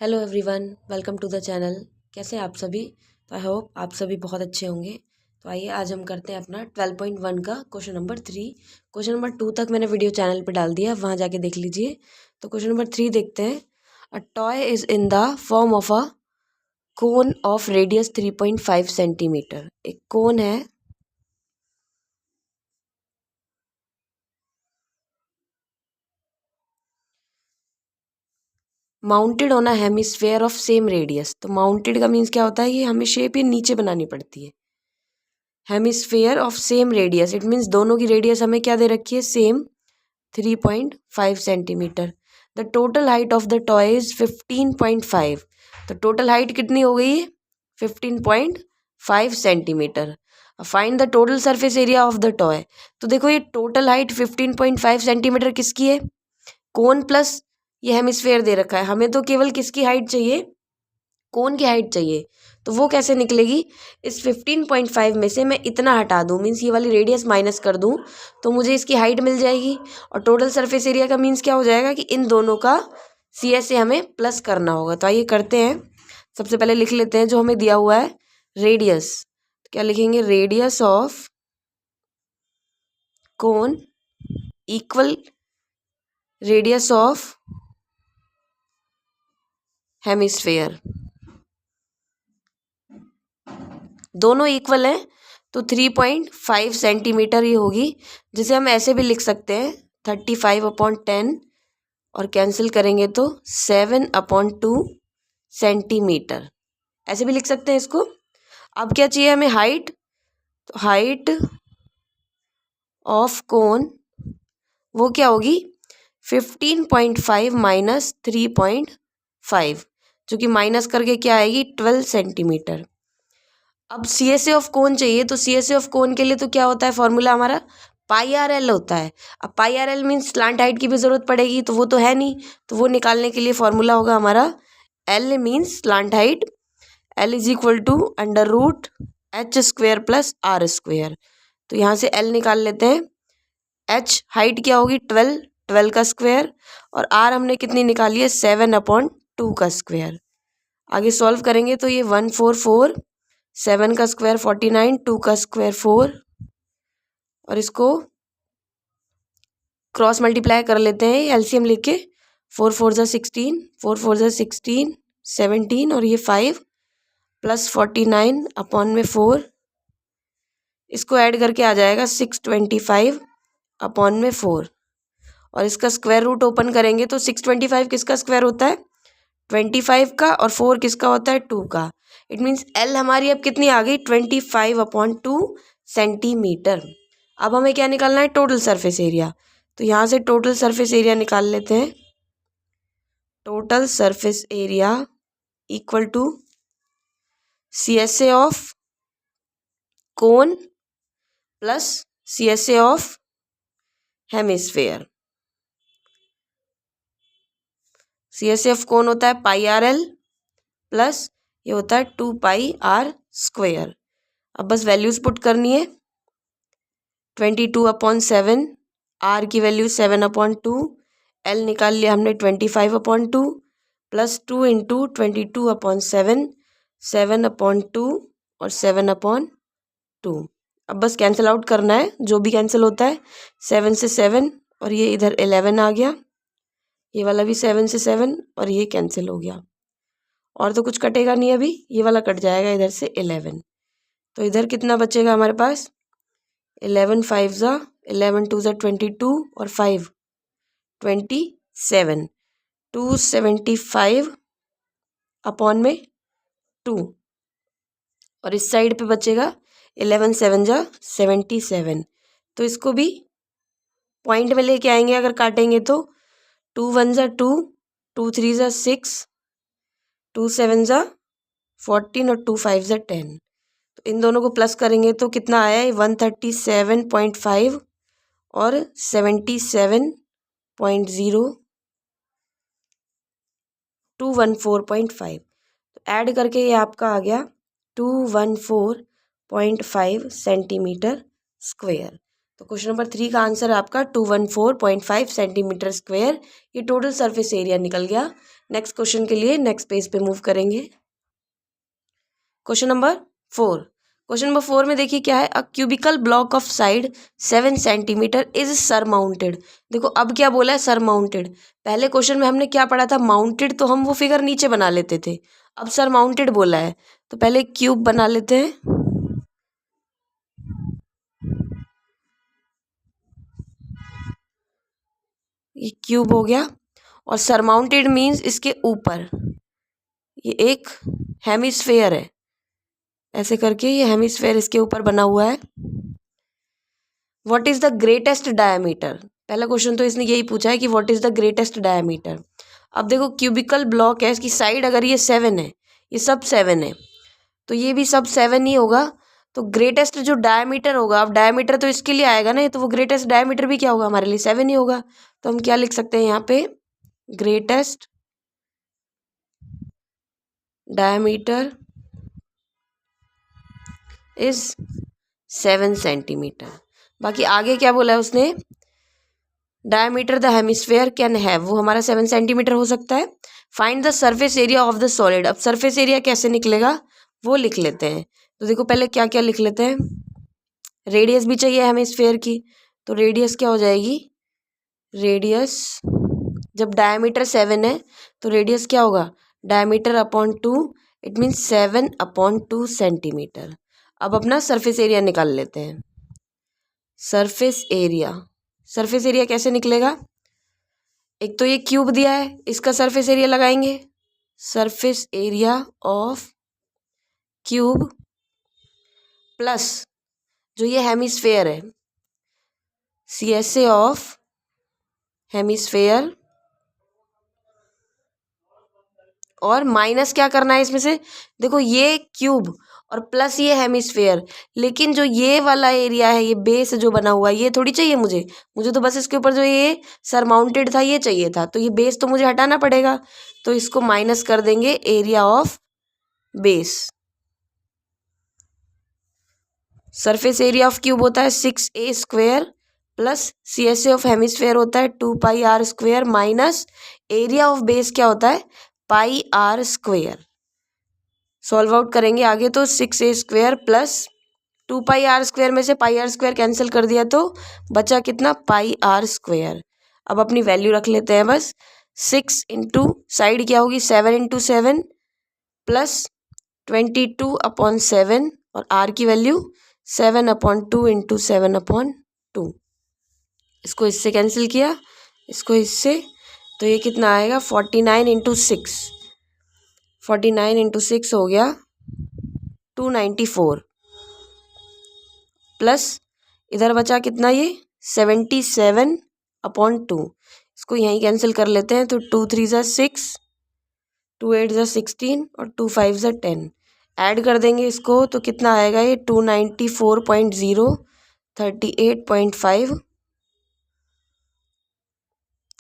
Hello everyone, welcome to the channel. कैसे हैं आप सभी? तो आई होप आप सभी बहुत अच्छे होंगे। तो आइए आज हम करते हैं अपना 12.1 का क्वेश्चन नंबर 3। क्वेश्चन नंबर 2 तक मैंने वीडियो चैनल पे डाल दिया, वहाँ जाके देख लीजिए। तो क्वेश्चन नंबर 3 देखते हैं। A toy is in the form of a cone of radius 3.5 centimetre. एक कोन है, mounted on a hemisphere of same radius. तो माउंटेड का मीन्स क्या होता है? ये हमें शेप ये नीचे बनानी पड़ती है। Hemisphere of same radius, it means दोनों की रेडियस हमें क्या दे रखी है? Same 3.5 centimetre. The total height of the toy is 15.5। तो टोटल हाइट कितनी हो गई है? 15.5 centimetre. Find the total surface area of the toy. तो देखो ये टोटल हाइट 15.5 सेंटीमीटर किसकी है? कोन प्लस ये हेमिस्फेयर दे रखा है। हमें तो केवल किसकी हाइट चाहिए? कोन की हाइट चाहिए। तो वो कैसे निकलेगी? इस 15.5 में से मैं इतना हटा दूँ, मीन्स ये वाली रेडियस माइनस कर दूँ, तो मुझे इसकी हाइट मिल जाएगी। और टोटल सरफेस एरिया का मीन्स क्या हो जाएगा कि इन दोनों का CS से हमें प्लस करना होगा। तो आइए करते हैं। सबसे पहले लिख लेते हैं जो हमें दिया हुआ है, रेडियस। क्या लिखेंगे? Radius of cone equal radius of hemisphere. दोनों इक्वल हैं तो 3.5 सेंटीमीटर ही होगी, जिसे हम ऐसे भी लिख सकते हैं 35/10, और कैंसिल करेंगे तो 7/2 सेंटीमीटर। ऐसे भी लिख सकते हैं इसको। अब क्या चाहिए हमें? हाइट। तो हाइट ऑफ कोन वो क्या होगी? 15.5 माइनस 3.5, जो कि माइनस करके क्या आएगी? 12 सेंटीमीटर। अब CSA ऑफ कोन चाहिए, तो CSA ऑफ कोन के लिए तो क्या होता है फॉर्मूला हमारा? πRL होता है। अब πRL मीन्स स्लांट हाइट की भी ज़रूरत पड़ेगी, तो वो तो है नहीं। तो वो निकालने के लिए फॉर्मूला होगा हमारा L means slant height. L is equal to √H² plus R²। तो यहाँ से L निकाल लेते हैं। H हाइट क्या होगी? 12 का स्क्वायर, और R हमने कितनी निकाली है? 7/2 का स्क्वायर। आगे सॉल्व करेंगे तो ये 144, 7 का स्क्वायर 49, 2 का स्क्वायर 4, और इसको क्रॉस मल्टीप्लाई कर लेते हैं LCM लिख के। 4 4 ज़ा 16, 4 4 ज़ा 16, 17, और ये 5 प्लस 49/4, इसको ऐड करके आ जाएगा 625/4, और इसका स्क्वायर रूट ओपन करेंगे तो 625 किसका स्क्वायर होता है? 25 का, और 4 किसका होता है? 2 का। इट मीन्स L हमारी अब कितनी आ गई? 25/2 सेंटीमीटर। अब हमें क्या निकालना है? Total surface area. तो यहाँ से टोटल सरफेस एरिया निकाल लेते हैं। Total surface area equal to CSA of cone plus CSA of hemisphere. CSA of cone होता है πRL प्लस ये होता है 2πr²। अब बस वैल्यूज पुट करनी है। 22/7, R की वैल्यू 7/2, L निकाल लिया हमने 25/2, प्लस 2 इंटू 22/7, 7/2 और 7/2। अब बस कैंसिल आउट करना है, जो भी कैंसिल होता है। 7 से 7, और ये इधर 11 आ गया। ये वाला भी 7 से 7, और ये कैंसिल हो गया। और तो कुछ कटेगा नहीं अभी, ये वाला कट जाएगा इधर से 11। तो इधर कितना बचेगा हमारे पास? 11 5 ज़ा 11 2 ज़ा 22, और 5 27, 275/2, और इस साइड पे बचेगा 11 7 ज़ा 77। तो इसको भी पॉइंट में लेके आएंगे अगर काटेंगे तो। 2 1 ज़ा 2, 2 3 ज़ा 6, 2 7 ज़ा 14, और 2 5 ज़ा 10। तो इन दोनों को प्लस करेंगे तो कितना आया? 137.5 और 77.0, 214.5। तो ऐड करके ये आपका आ गया 214.5 सेंटीमीटर स्क्वेयर। तो क्वेश्चन नंबर 3 का आंसर है आपका 214.5 सेंटीमीटर स्क्वायर। ये टोटल सरफेस एरिया निकल गया। नेक्स्ट क्वेश्चन के लिए नेक्स्ट पेज पे मूव करेंगे। Question number 4। क्वेश्चन नंबर 4 में देखिए क्या है, a cubical block of side 7 centimetre is surmounted. देखो अब क्या बोला है, सर माउंटेड। पहले क्वेश्चन में हमने क्या पढ़ा था, माउंटेड, तो हम वो फिगर नीचे बना लेते थे। अब सर माउंटेड बोला है तो पहले क्यूब बना लेते हैं। ये क्यूब हो गया। और सरमाउंटेड मीन्स इसके ऊपर ये एक हेमिस्फेयर है, ऐसे करके ये हेमिस्फेयर इसके ऊपर बना हुआ है। What is the greatest diameter, पहला क्वेश्चन तो इसने यही पूछा है कि what is the greatest diameter. अब देखो क्यूबिकल ब्लॉक है, इसकी साइड अगर ये 7 है, ये सब 7 है, तो ये भी सब 7 ही होगा। तो ग्रेटेस्ट जो डायमीटर होगा, अब डायमीटर तो इसके लिए आएगा ना, तो वो ग्रेटेस्ट डायमीटर भी क्या होगा, हमारे लिए 7 ही होगा। तो हम क्या लिख सकते हैं यहाँ पे, ग्रेटेस्ट डायमीटर इज 7 सेंटीमीटर। बाकी आगे क्या बोला है उसने, diameter the hemisphere can have, वो हमारा 7 सेंटीमीटर हो सकता है। Find the surface area of the solid, अब सरफेस एरिया कैसे निकलेगा वो लिख लेते हैं। तो देखो पहले क्या क्या लिख लेते हैं, रेडियस भी चाहिए हमें स्फेयर की, तो रेडियस क्या हो जाएगी, रेडियस जब डायमीटर 7 है तो रेडियस क्या होगा, diameter upon 2, it means 7/2 centimetre. अब अपना सरफेस एरिया निकाल लेते हैं। सरफेस एरिया, सरफेस एरिया कैसे निकलेगा, एक तो ये क्यूब दिया है, इसका सरफेस एरिया लगाएंगे, surface area of cube plus जो ये हेमिस्फेयर है, CSA ऑफ हेमिस्फेयर, और माइनस क्या करना है इसमें से, देखो ये क्यूब और प्लस ये हेमिस्फेयर, लेकिन जो ये वाला एरिया है, ये बेस जो बना हुआ है, ये थोड़ी चाहिए मुझे, मुझे तो बस इसके ऊपर जो ये सरमाउंटेड था ये चाहिए था, तो ये बेस तो मुझे हटाना पड़ेगा, तो इसको माइनस कर देंगे area of base. Surface area of cube होता है 6a square plus CSA of hemisphere होता है 2πr² minus area of base क्या होता है πr²। सॉल्व आउट करेंगे आगे तो 6a² प्लस 2πr² में से πr² कैंसिल कर दिया तो बचा कितना πr²। अब अपनी वैल्यू रख लेते हैं बस, 6 इंटू साइड क्या होगी 7/7 प्लस 22/7 और r की वैल्यू 7/2 इंटू 7/2। इसको इससे कैंसिल किया, इसको इससे, तो ये कितना आएगा 49 इंटू 6, 49 इंटू 6 हो गया 294 प्लस इधर बचा कितना ये 77/2। इसको यहीं कैंसिल कर लेते हैं, तो 2 3 ज़ा 6, 2 8 ज़ा 16 और 2 5 ज़ा 10, ऐड कर देंगे इसको तो कितना आएगा ये 294.0, 38.5,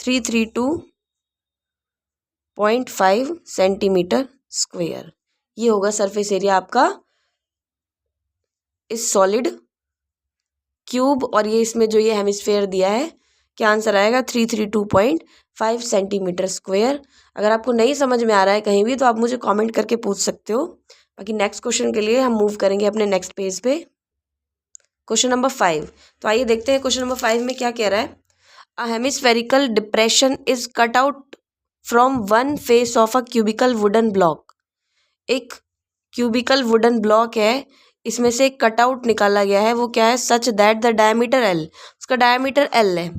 332.5 सेंटीमीटर स्क्वेयर। ये होगा सरफेस एरिया आपका इस सॉलिड क्यूब, और ये इसमें जो ये हेमिस्फेयर दिया है, क्या आंसर आएगा 332.5 सेंटीमीटर स्क्वेयर। अगर आपको नहीं समझ में आ रहा है कहीं भी तो आप मुझे कमेंट करके पूछ सकते हो। बाकी नेक्स्ट क्वेश्चन के लिए हम मूव करेंगे अपने नेक्स्ट पेज पे, क्वेश्चन नंबर 5। तो आइए देखते हैं क्वेश्चन नंबर 5 में क्या कह रहा है, a hemispherical depression is cut out from one face of a cubical wooden block. एक क्यूबिकल वुडन ब्लॉक है, इसमें से एक कटआउट निकाला गया है, वो क्या है, such that the diameter L, उसका डायमीटर L है,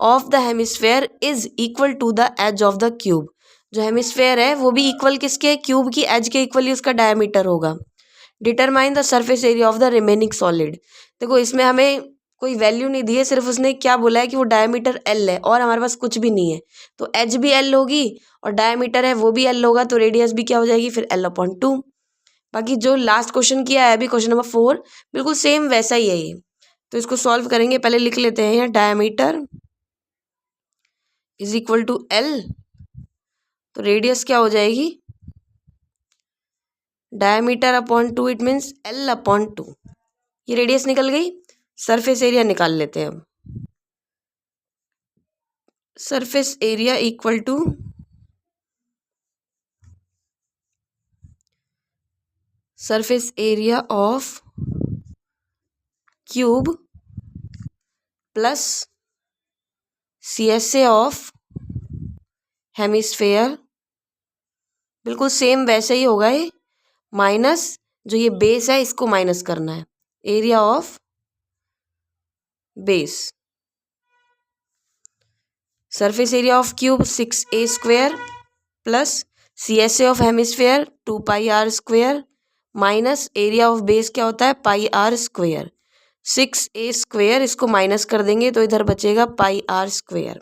of the hemisphere is equal to the edge of the cube. जो हेमिस्फेयर है वो भी इक्वल किसके, क्यूब की एज के इक्वली उसका डायमीटर होगा। Determine the surface area of the remaining solid. देखो इसमें हमें कोई वैल्यू नहीं दी है, सिर्फ उसने क्या बोला है कि वो डायमीटर L है और हमारे पास कुछ भी नहीं है, तो एज भी L होगी और डायमीटर है वो भी L होगा, तो रेडियस भी क्या हो जाएगी फिर L/2। बाकी जो लास्ट क्वेश्चन किया है अभी क्वेश्चन नंबर 4, बिल्कुल सेम वैसा ही है ये, तो इसको सॉल्व करेंगे। पहले लिख लेते हैं यहाँ diameter is equal to L, तो रेडियस क्या हो जाएगी डायमीटर/2, इट मीन्स L/2, ये रेडियस निकल गई। सरफेस एरिया निकाल लेते हैं अब। Surface area equal to surface area of cube plus CSA of hemisphere, बिल्कुल सेम वैसे ही होगा ये, माइनस जो ये बेस है इसको माइनस करना है, area of base. Surface area of cube 6a² plus CSA of hemisphere 2πr² minus area of base क्या होता है πr²। 6a² इसको माइनस कर देंगे तो इधर बचेगा πr²।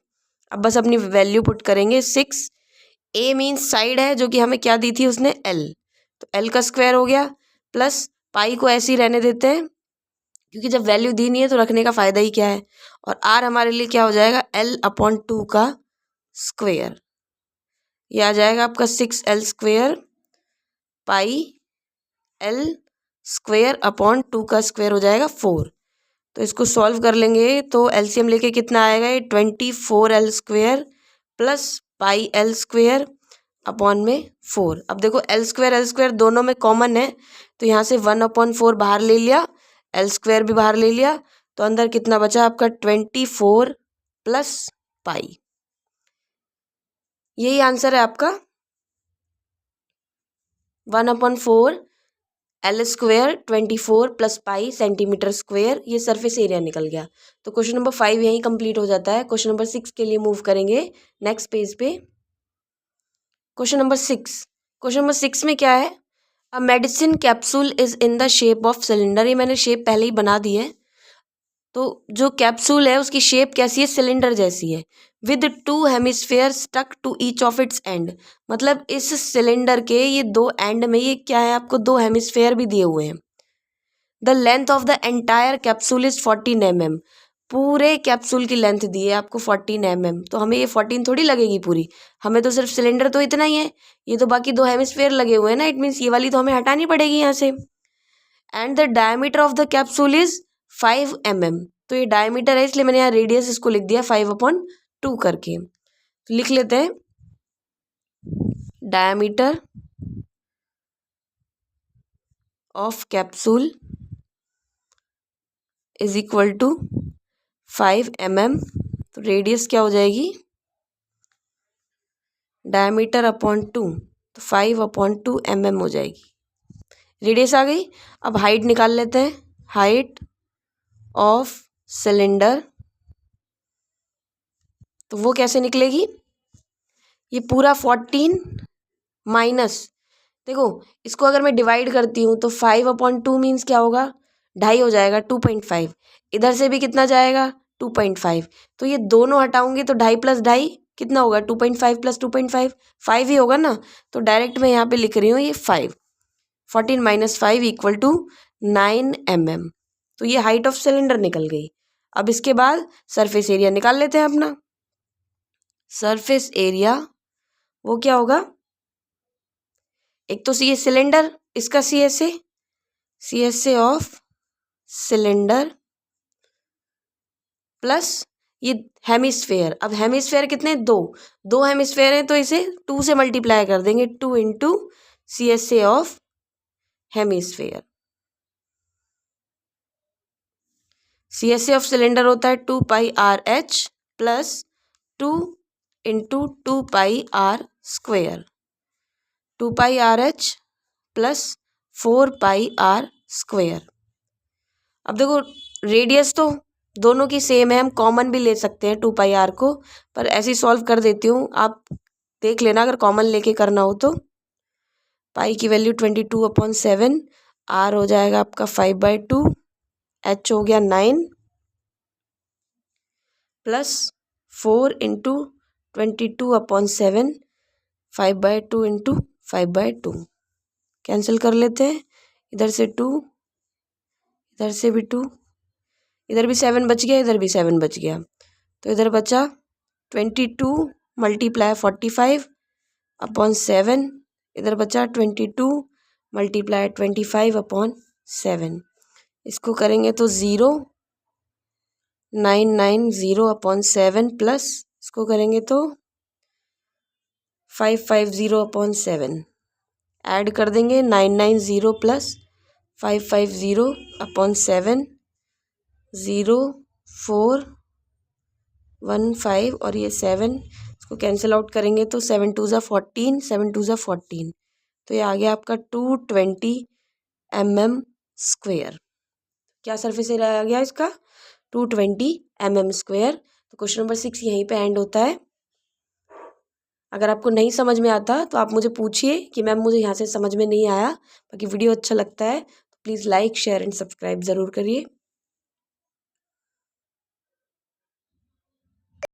अब बस अपनी वैल्यू पुट करेंगे। 6a मीन्स साइड है जो कि हमें क्या दी थी उसने l, तो l का स्क्वायर हो गया प्लस पाई को ऐसे ही रहने देते हैं क्योंकि जब वैल्यू दी नहीं है तो रखने का फ़ायदा ही क्या है। और r हमारे लिए क्या हो जाएगा l/2 का स्क्वायर, ये आ जाएगा आपका 6l² पाई l² का स्क्वायर हो जाएगा 4। तो इसको सॉल्व कर लेंगे तो एलसीएम लेके कितना आएगा ये 24l² प्लस πl² में 4। अब देखो l² दोनों में कॉमन है तो यहाँ से 1/4 बाहर ले लिया, l² भी बाहर ले लिया, तो अंदर कितना बचा आपका 24 प्लस पाई। यही आंसर है आपका 1/4 l² 24 प्लस पाई cm²। ये सरफेस एरिया निकल गया। तो क्वेश्चन नंबर 5 यहीं कंप्लीट हो जाता है। क्वेश्चन नंबर 6 के लिए मूव करेंगे नेक्स्ट पेज पे। क्वेश्चन नंबर 6 में क्या है, a medicine capsule is in the shape of cylinder. ये मैंने शेप पहले ही बना दी है। तो जो कैप्सूल है उसकी शेप कैसी है, सिलेंडर जैसी है, with 2 hemisphere stuck to each of its end. मतलब इस सिलेंडर के ये 2 एंड में ये क्या है, आपको 2 हेमिस्फेयर भी दिए हुए हैं। The length of the entire capsule is 14 mm। पूरे कैप्सूल की लेंथ दी है आपको 14 mm। तो हमें ये 14 थोड़ी लगेगी पूरी, हमें तो सिर्फ सिलेंडर तो इतना ही है, ये तो बाकी 2 हेमिस्फेयर लगे हुए हैं ना, इट मीन्स ये वाली तो हमें हटानी पड़ेगी यहाँ से। And the diameter of the capsule is 5 mm। तो ये डायमीटर है इसलिए मैंने यहाँ रेडियस इसको लिख दिया 5/2 करके। तो लिख लेते हैं diameter of capsule is equal to 5 mm। तो रेडियस क्या हो जाएगी, डायमीटर अपॉन 2, तो 5/2 mm हो जाएगी। रेडियस आ गई। अब हाइट निकाल लेते हैं, हाइट ऑफ सिलेंडर, तो वो कैसे निकलेगी, ये पूरा 14 माइनस, देखो इसको अगर मैं डिवाइड करती हूँ तो 5/2 मीन्स क्या होगा, 2.5 हो जाएगा, 2.5। इधर से भी कितना जाएगा 2.5, तो ये दोनों हटाऊंगी तो 2.5 प्लस 2.5 कितना होगा 2.5 प्लस 2.5 5 ही होगा ना। तो डायरेक्ट मैं यहाँ पे लिख रही हूँ ये 5, 14 माइनस 5 इक्वल टू 9 mm। तो ये हाइट ऑफ सिलेंडर निकल गई। अब इसके बाद सरफेस एरिया निकाल लेते हैं अपना। सरफेस एरिया वो क्या होगा, एक तो ये सिलेंडर, इसका CSA ऑफ सिलेंडर प्लस ये हेमिस्फेयर। अब हेमिस्फेयर कितने, 2 हेमिस्फेयर हैं तो इसे 2 से मल्टीप्लाई कर देंगे, 2 into CSA of hemisphere. CSA of cylinder होता है 2πRH plus 2 into 2πr², 2πRH plus 4πr²। अब देखो रेडियस तो दोनों की सेम है, हम कॉमन भी ले सकते हैं 2πr को, पर ऐसे ही सॉल्व कर देती हूँ, आप देख लेना अगर कॉमन लेके करना हो तो। पाई की वैल्यू 22/7, r हो जाएगा आपका 5/2, h हो गया 9 प्लस 4 इंटू 22/7, 5/2 इंटू 5/2 कैंसिल कर लेते हैं, इधर से 2, इधर से भी 2, इधर भी 7 बच गया, इधर भी 7 बच गया, तो इधर बचा 22 मल्टीप्लाई 45/7, इधर बचा 22 मल्टीप्लाई 25/7। इसको करेंगे तो 0 990/7 प्लस इसको करेंगे तो 550/7 ऐड कर देंगे। 990 प्लस 550/7 0415 और ये 7 इसको कैंसिल आउट करेंगे तो 7 2 ज़ा 14, 7 2 ज़ा 14, तो ये आ गया आपका 220 mm²। क्या सरफेस एरिया आ गया इसका? 220 mm²। तो क्वेश्चन नंबर 6 यहीं पे एंड होता है। अगर आपको नहीं समझ में आता तो आप मुझे पूछिए कि मैम मुझे यहाँ से समझ में नहीं आया। बाकी वीडियो अच्छा लगता है तो please like share and subscribe ज़रूर करिए।